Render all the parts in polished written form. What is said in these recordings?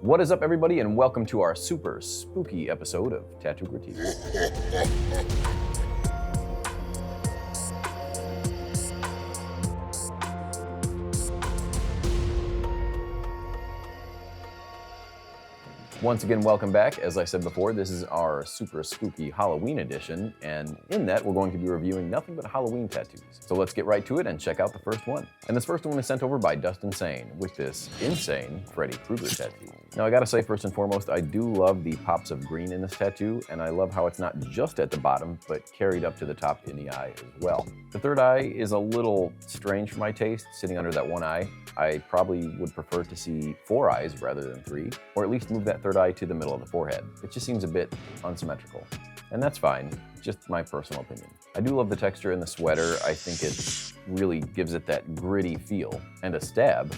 What is up, everybody, and welcome to our super spooky episode of Tattoo Critiques. Once again, welcome back. As I said before, this is our super spooky Halloween edition, and in that, we're going to be reviewing nothing but Halloween tattoos. So let's get right to it and check out the first one. And this first one is sent over by Dustin Sain with this insane Freddy Krueger tattoo. Now, I gotta say, first and foremost, I do love the pops of green in this tattoo, and I love how it's not just at the bottom, but carried up to the top in the eye as well. The third eye is a little strange for my taste, sitting under that one eye. I probably would prefer to see 4 eyes rather than 3, or at least move that third eye to the middle of the forehead. It just seems a bit unsymmetrical. And that's fine, just my personal opinion. I do love the texture in the sweater. I think it really gives it that gritty feel, and a stab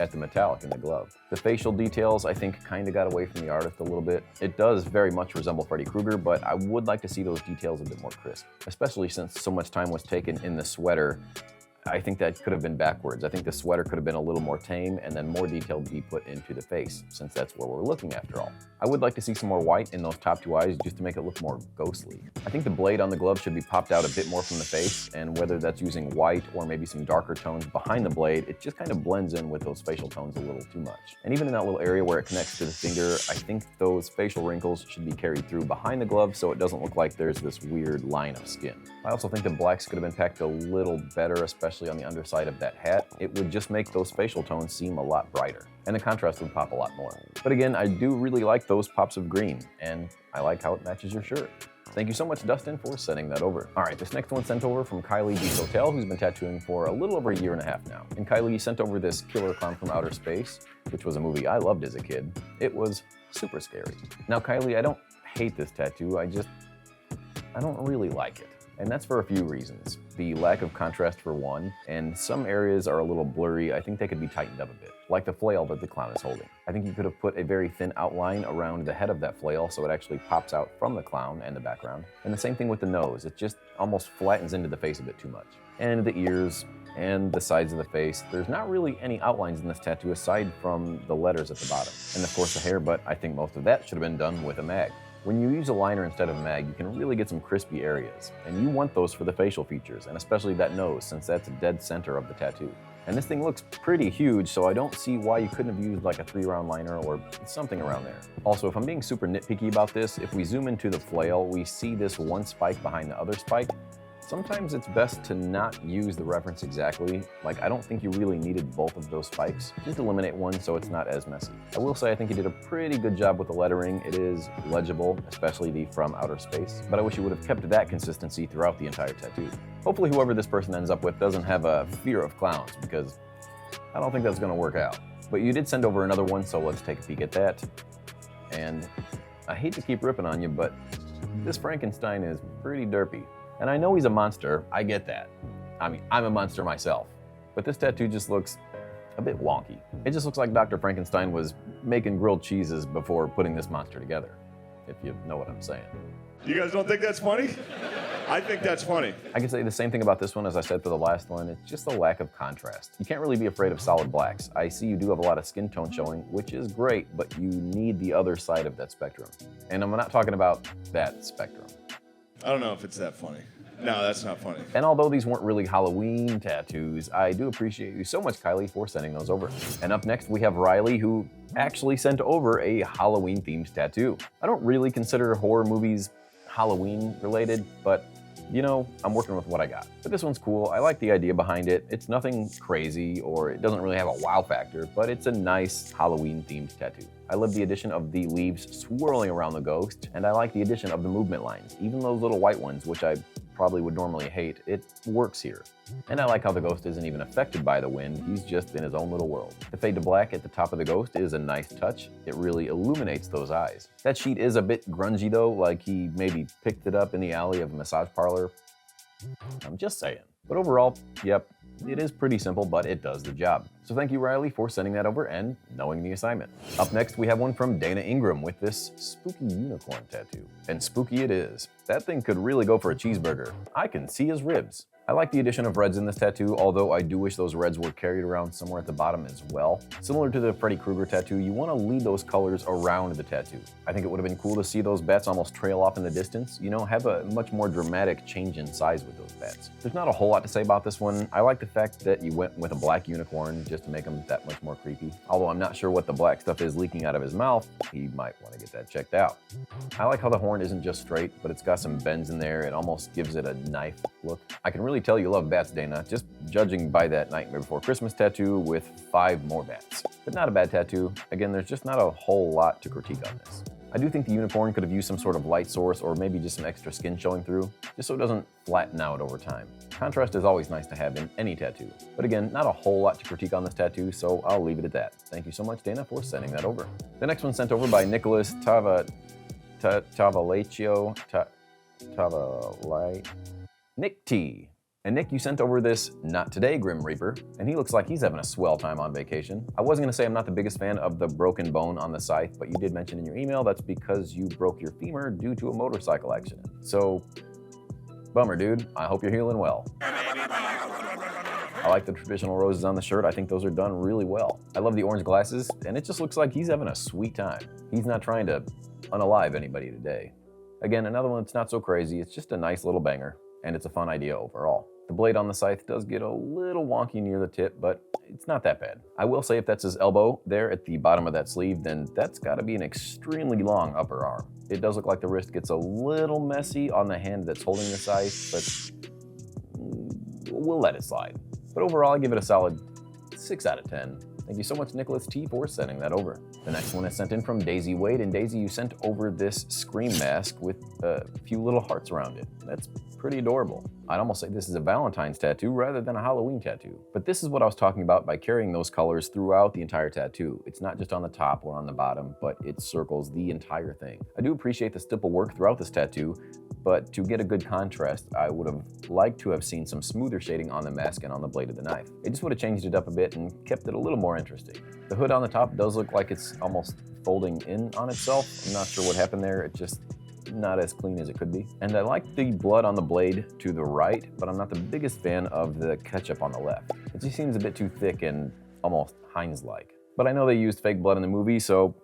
at the metallic in the glove. The facial details, I think, kind of got away from the artist a little bit. It does very much resemble Freddy Krueger, but I would like to see those details a bit more crisp, especially since so much time was taken in the sweater. I think that could have been backwards. I think the sweater could have been a little more tame and then more detail be put into the face, since that's where we're looking after all. I would like to see some more white in those top 2 eyes just to make it look more ghostly. I think the blade on the glove should be popped out a bit more from the face, and whether that's using white or maybe some darker tones behind the blade, it just kind of blends in with those facial tones a little too much. And even in that little area where it connects to the finger, I think those facial wrinkles should be carried through behind the glove so it doesn't look like there's this weird line of skin. I also think the blacks could have been packed a little better, especially on the underside of that hat. It would just make those facial tones seem a lot brighter, and the contrast would pop a lot more. But again, I do really like those pops of green, and I like how it matches your shirt. Thank you so much, Dustin, for sending that over. All right, this next one sent over from Kylie D. Hotel, who's been tattooing for a little over a year and a half now. And Kylie sent over this Killer Clown from Outer Space, which was a movie I loved as a kid. It was super scary. Now, Kylie, I don't hate this tattoo, I don't really like it. And that's for a few reasons. The lack of contrast for one, and some areas are a little blurry. I think they could be tightened up a bit, like the flail that the clown is holding. I think you could have put a very thin outline around the head of that flail so it actually pops out from the clown and the background. And the same thing with the nose. It just almost flattens into the face a bit too much. And the ears and the sides of the face. There's not really any outlines in this tattoo aside from the letters at the bottom. And of course the hair, but I think most of that should have been done with a mag. When you use a liner instead of a mag, you can really get some crispy areas, and you want those for the facial features, and especially that nose, since that's a dead center of the tattoo. And this thing looks pretty huge, so I don't see why you couldn't have used like a 3-round liner or something around there. Also, if I'm being super nitpicky about this, if we zoom into the flail, we see this one spike behind the other spike. Sometimes it's best to not use the reference exactly. Like, I don't think you really needed both of those spikes. Just eliminate one so it's not as messy. I will say I think you did a pretty good job with the lettering. It is legible, especially the From Outer Space, but I wish you would have kept that consistency throughout the entire tattoo. Hopefully whoever this person ends up with doesn't have a fear of clowns, because I don't think that's gonna work out. But you did send over another one, so let's take a peek at that. And I hate to keep ripping on you, but this Frankenstein is pretty derpy. And I know he's a monster, I get that. I mean, I'm a monster myself. But this tattoo just looks a bit wonky. It just looks like Dr. Frankenstein was making grilled cheeses before putting this monster together, if you know what I'm saying. You guys don't think that's funny? I think that's funny. I can say the same thing about this one as I said for the last one. It's just the lack of contrast. You can't really be afraid of solid blacks. I see you do have a lot of skin tone showing, which is great, but you need the other side of that spectrum. And I'm not talking about that spectrum. I don't know if it's that funny. No, that's not funny. And although these weren't really Halloween tattoos, I do appreciate you so much, Kylie, for sending those over. And up next, we have Riley, who actually sent over a Halloween-themed tattoo. I don't really consider horror movies Halloween-related, but you know, I'm working with what I got. But this one's cool. I like the idea behind it. It's nothing crazy, or it doesn't really have a wow factor, but it's a nice Halloween-themed tattoo. I love the addition of the leaves swirling around the ghost, and I like the addition of the movement lines. Even those little white ones, which I probably would normally hate, it works here. And I like how the ghost isn't even affected by the wind, he's just in his own little world. The fade to black at the top of the ghost is a nice touch. It really illuminates those eyes. That sheet is a bit grungy though, like he maybe picked it up in the alley of a massage parlor. I'm just saying. But overall, yep, it is pretty simple, but it does the job. So thank you, Riley, for sending that over and knowing the assignment. Up next, we have one from Dana Ingram with this spooky unicorn tattoo. And spooky it is. That thing could really go for a cheeseburger. I can see his ribs. I like the addition of reds in this tattoo, although I do wish those reds were carried around somewhere at the bottom as well. Similar to the Freddy Krueger tattoo, you want to lead those colors around the tattoo. I think it would have been cool to see those bats almost trail off in the distance, you know, have a much more dramatic change in size with those bats. There's not a whole lot to say about this one. I like the fact that you went with a black unicorn just to make him that much more creepy. Although I'm not sure what the black stuff is leaking out of his mouth, he might want to get that checked out. I like how the horn isn't just straight, but it's got some bends in there. It almost gives it a knife look. I can really tell you love bats, Dana, just judging by that Nightmare Before Christmas tattoo with 5 more bats. But not a bad tattoo. Again, there's just not a whole lot to critique on this. I do think the unicorn could have used some sort of light source or maybe just some extra skin showing through, just so it doesn't flatten out over time. Contrast is always nice to have in any tattoo. But again, not a whole lot to critique on this tattoo, so I'll leave it at that. Thank you so much, Dana, for sending that over. The next one sent over by Nicholas Tavalaiccio. Nick T. And Nick, you sent over this Not Today Grim Reaper, and he looks like he's having a swell time on vacation. I wasn't going to say I'm not the biggest fan of the broken bone on the scythe, but you did mention in your email that's because you broke your femur due to a motorcycle accident. So, bummer, dude. I hope you're healing well. I like the traditional roses on the shirt. I think those are done really well. I love the orange glasses, and it just looks like he's having a sweet time. He's not trying to unalive anybody today. Again, another one that's not so crazy. It's just a nice little banger, and it's a fun idea overall. The blade on the scythe does get a little wonky near the tip, but it's not that bad. I will say if that's his elbow there at the bottom of that sleeve, then that's got to be an extremely long upper arm. It does look like the wrist gets a little messy on the hand that's holding the scythe, but we'll let it slide. But overall, I give it a solid 6 out of 10. Thank you so much, Nicholas T, for sending that over. The next one is sent in from Daisy Wade, and Daisy, you sent over this Scream mask with a few little hearts around it. That's pretty adorable. I'd almost say this is a Valentine's tattoo rather than a Halloween tattoo. But this is what I was talking about by carrying those colors throughout the entire tattoo. It's not just on the top or on the bottom, but it circles the entire thing. I do appreciate the stipple work throughout this tattoo, but to get a good contrast, I would have liked to have seen some smoother shading on the mask and on the blade of the knife. It just would have changed it up a bit and kept it a little more interesting. The hood on the top does look like it's almost folding in on itself. I'm not sure what happened there. It's just not as clean as it could be. And I like the blood on the blade to the right, but I'm not the biggest fan of the ketchup on the left. It just seems a bit too thick and almost Heinz-like. But I know they used fake blood in the movie, so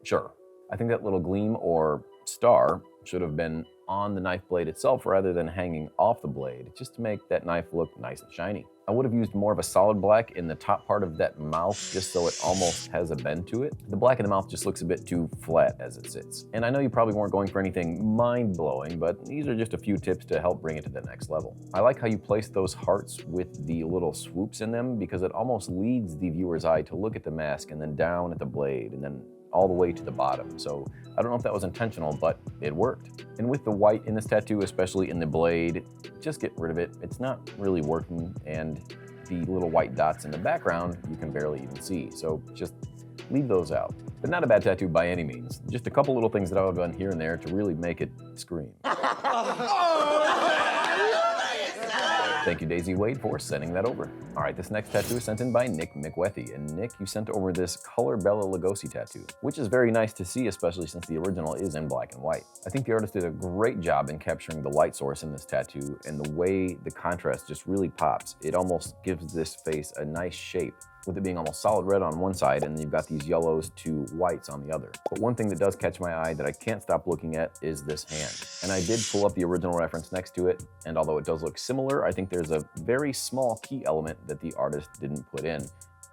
sure. I think that little gleam or star should have been on the knife blade itself rather than hanging off the blade, just to make that knife look nice and shiny. I would have used more of a solid black in the top part of that mouth just so it almost has a bend to it. The black in the mouth just looks a bit too flat as it sits. And I know you probably weren't going for anything mind-blowing, but these are just a few tips to help bring it to the next level. I like how you place those hearts with the little swoops in them because it almost leads the viewer's eye to look at the mask and then down at the blade and then all the way to the bottom. So I don't know if that was intentional, but it worked. And with the white in this tattoo, especially in the blade, just get rid of it. It's not really working, and the little white dots in the background, you can barely even see. So just leave those out. But not a bad tattoo by any means. Just a couple little things that I would have done here and there to really make it scream. Thank you, Daisy Wade, for sending that over. All right, this next tattoo is sent in by Nick McWethy. And Nick, you sent over this color Bela Lugosi tattoo, which is very nice to see, especially since the original is in black and white. I think the artist did a great job in capturing the light source in this tattoo, and the way the contrast just really pops. It almost gives this face a nice shape, with it being almost solid red on one side, and then you've got these yellows to whites on the other. But one thing that does catch my eye that I can't stop looking at is this hand. And I did pull up the original reference next to it, and although it does look similar, I think there's a very small key element that the artist didn't put in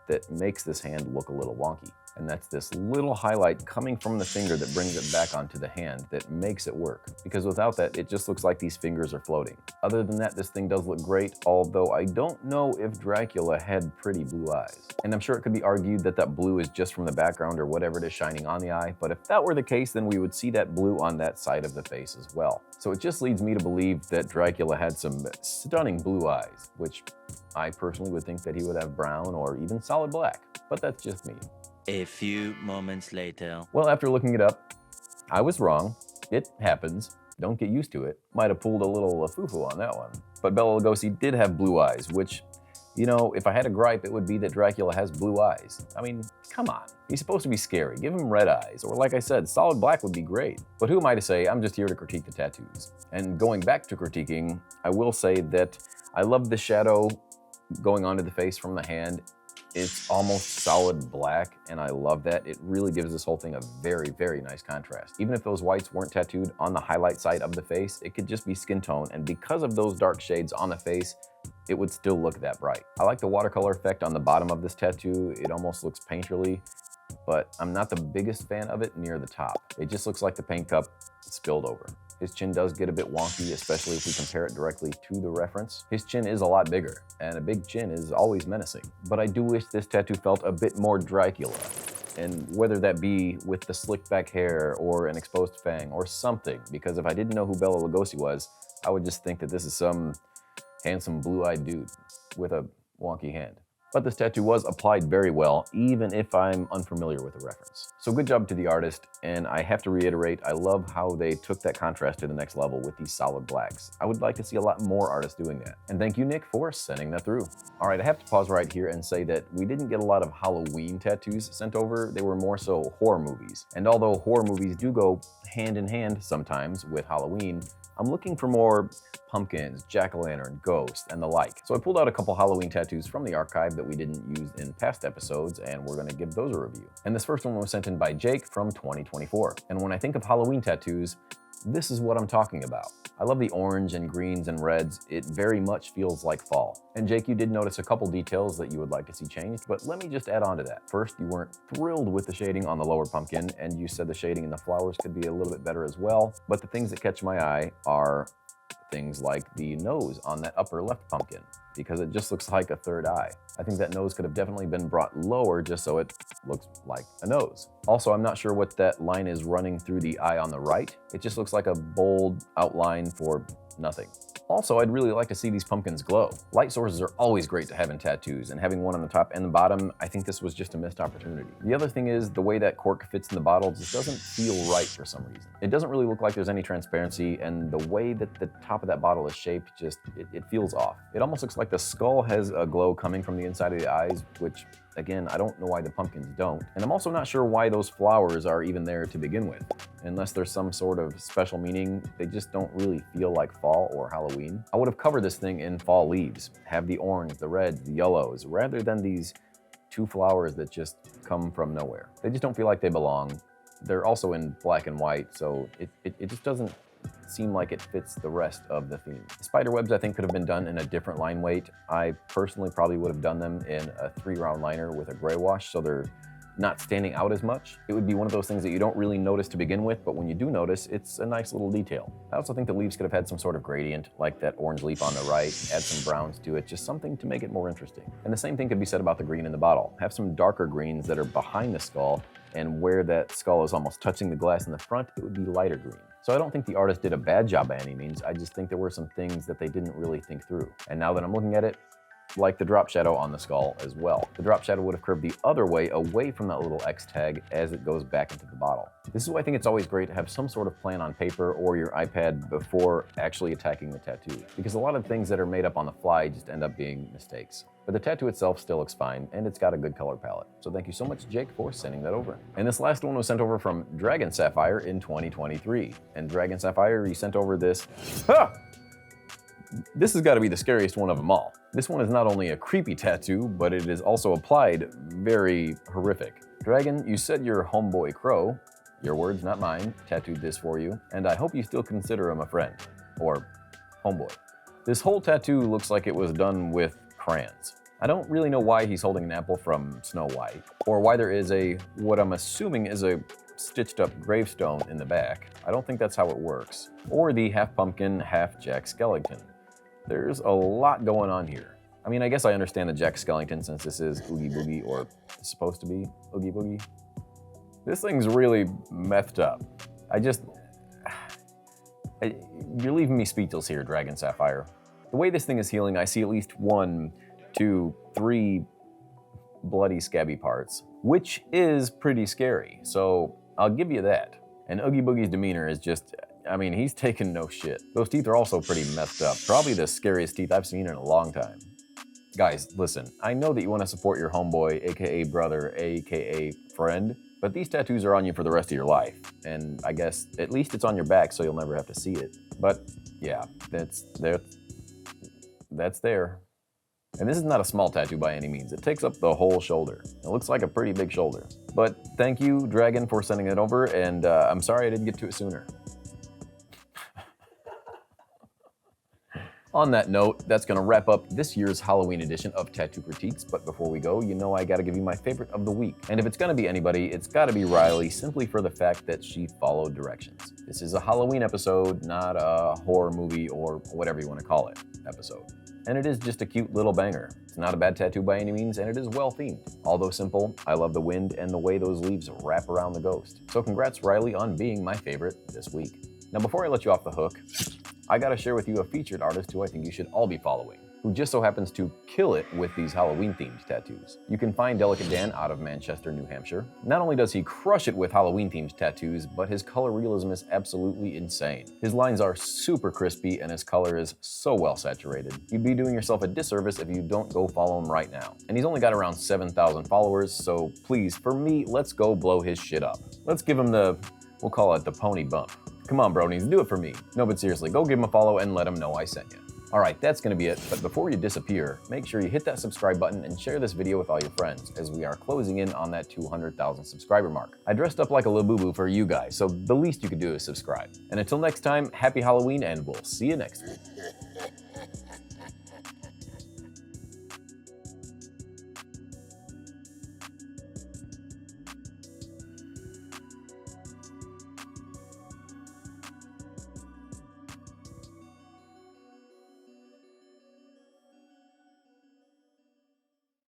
that makes this hand look a little wonky. And that's this little highlight coming from the finger that brings it back onto the hand that makes it work. Because without that, it just looks like these fingers are floating. Other than that, this thing does look great, although I don't know if Dracula had pretty blue eyes. And I'm sure it could be argued that that blue is just from the background or whatever it is shining on the eye, but if that were the case, then we would see that blue on that side of the face as well. So it just leads me to believe that Dracula had some stunning blue eyes, which I personally would think that he would have brown or even solid black, but that's just me. A few moments later. Well, after looking it up, I was wrong. It happens. Don't get used to it. Might have pulled a little foo-foo on that one. But Bela Lugosi did have blue eyes, which You know, if I had a gripe, it would be that Dracula has blue eyes. I mean, come on. He's supposed to be scary. Give him red eyes. Or like I said, solid black would be great. But who am I to say? I'm just here to critique the tattoos. And going back to critiquing, I will say that I love the shadow going onto the face from the hand. It's almost solid black, and I love that. It really gives this whole thing a very, very nice contrast. Even if those whites weren't tattooed on the highlight side of the face, it could just be skin tone, and because of those dark shades on the face, it would still look that bright. I like the watercolor effect on the bottom of this tattoo. It almost looks painterly, but I'm not the biggest fan of it near the top. It just looks like the paint cup spilled over. His chin does get a bit wonky, especially if we compare it directly to the reference. His chin is a lot bigger, and a big chin is always menacing. But I do wish this tattoo felt a bit more Dracula. And whether that be with the slicked back hair or an exposed fang or something, because if I didn't know who Bela Lugosi was, I would just think that this is some handsome blue-eyed dude with a wonky hand. But this tattoo was applied very well, even if I'm unfamiliar with the reference. So good job to the artist, and I have to reiterate, I love how they took that contrast to the next level with these solid blacks. I would like to see a lot more artists doing that. And thank you, Nick, for sending that through. All right, I have to pause right here and say that we didn't get a lot of Halloween tattoos sent over. They were more so horror movies. And although horror movies do go hand in hand sometimes with Halloween, I'm looking for more pumpkins, jack-o'-lantern, ghosts, and the like. So I pulled out a couple Halloween tattoos from the archive that we didn't use in past episodes, and we're gonna give those a review. And this first one was sent in by Jake from 2024. And when I think of Halloween tattoos, this is what I'm talking about. I love the orange and greens and reds. It very much feels like fall. And Jake, you did notice a couple details that you would like to see changed, but let me just add on to that. First, you weren't thrilled with the shading on the lower pumpkin, and you said the shading in the flowers could be a little bit better as well. But the things that catch my eye are things like the nose on that upper left pumpkin, because it just looks like a third eye. I think that nose could have definitely been brought lower just so it looks like a nose. Also, I'm not sure what that line is running through the eye on the right. It just looks like a bold outline for nothing. Also, I'd really like to see these pumpkins glow. Light sources are always great to have in tattoos, and having one on the top and the bottom, I think this was just a missed opportunity. The other thing is the way that cork fits in the bottle just doesn't feel right for some reason. It doesn't really look like there's any transparency, and the way that the top of that bottle is shaped, it feels off. It almost looks like the skull has a glow coming from the inside of the eyes, which, again, I don't know why the pumpkins don't. And I'm also not sure why those flowers are even there to begin with. Unless there's some sort of special meaning, they just don't really feel like fall or Halloween. I would have covered this thing in fall leaves, have the orange, the reds, the yellows, rather than these two flowers that just come from nowhere. They just don't feel like they belong. They're also in black and white, so it just doesn't seem like it fits the rest of the theme. Spiderwebs, I think, could have been done in a different line weight. I personally probably would have done them in a 3-round liner with a gray wash, so they're not standing out as much. It would be one of those things that you don't really notice to begin with, but when you do notice, it's a nice little detail. I also think the leaves could have had some sort of gradient, like that orange leaf on the right, add some browns to it, just something to make it more interesting. And the same thing could be said about the green in the bottle. Have some darker greens that are behind the skull, and where that skull is almost touching the glass in the front, it would be lighter green. So I don't think the artist did a bad job by any means, I just think there were some things that they didn't really think through. And now that I'm looking at it, like the drop shadow on the skull as well. The drop shadow would have curved the other way, away from that little X tag as it goes back into the bottle. This is why I think it's always great to have some sort of plan on paper or your iPad before actually attacking the tattoo, because a lot of things that are made up on the fly just end up being mistakes. But the tattoo itself still looks fine, and it's got a good color palette. So thank you so much, Jake, for sending that over. And this last one was sent over from Dragon Sapphire in 2023. And Dragon Sapphire, you sent over this. This has got to be the scariest one of them all. This one is not only a creepy tattoo, but it is also applied very horrific. Dragon, you said your homeboy Crow, your words, not mine, tattooed this for you, and I hope you still consider him a friend, or homeboy. This whole tattoo looks like it was done with crayons. I don't really know why he's holding an apple from Snow White, or why there is what I'm assuming is a stitched up gravestone in the back. I don't think that's how it works. Or the half pumpkin, half Jack Skellington. There's a lot going on here. I mean, I guess I understand the Jack Skellington since this is Oogie Boogie, or it's supposed to be Oogie Boogie. This thing's really methed up. You're leaving me speechless here, Dragon Sapphire. The way this thing is healing, I see at least 1, 2, 3 bloody scabby parts, which is pretty scary, so I'll give you that. And Oogie Boogie's demeanor is just, I mean, he's taking no shit. Those teeth are also pretty messed up. Probably the scariest teeth I've seen in a long time. Guys, listen, I know that you want to support your homeboy, aka brother, aka friend, but these tattoos are on you for the rest of your life. And I guess at least it's on your back so you'll never have to see it. But yeah, that's there. And this is not a small tattoo by any means. It takes up the whole shoulder. It looks like a pretty big shoulder. But thank you, Dragon, for sending it over, and I'm sorry I didn't get to it sooner. On that note, that's gonna wrap up this year's Halloween edition of Tattoo Critiques, but before we go, you know I gotta give you my favorite of the week. And if it's gonna be anybody, it's gotta be Riley, simply for the fact that she followed directions. This is a Halloween episode, not a horror movie or whatever you wanna call it episode. And it is just a cute little banger. It's not a bad tattoo by any means, and it is well themed. Although simple, I love the wind and the way those leaves wrap around the ghost. So congrats, Riley, on being my favorite this week. Now before I let you off the hook, I gotta share with you a featured artist who I think you should all be following, who just so happens to kill it with these Halloween-themed tattoos. You can find Delicate Dan out of Manchester, New Hampshire. Not only does he crush it with Halloween-themed tattoos, but his color realism is absolutely insane. His lines are super crispy and his color is so well saturated. You'd be doing yourself a disservice if you don't go follow him right now. And he's only got around 7,000 followers, so please, for me, let's go blow his shit up. Let's give him we'll call it the pony bump. Come on, bronies, do it for me. No, but seriously, go give him a follow and let him know I sent you. All right, that's gonna be it, but before you disappear, make sure you hit that subscribe button and share this video with all your friends, as we are closing in on that 200,000 subscriber mark. I dressed up like a little boo-boo for you guys, so the least you could do is subscribe. And until next time, happy Halloween, and we'll see you next week.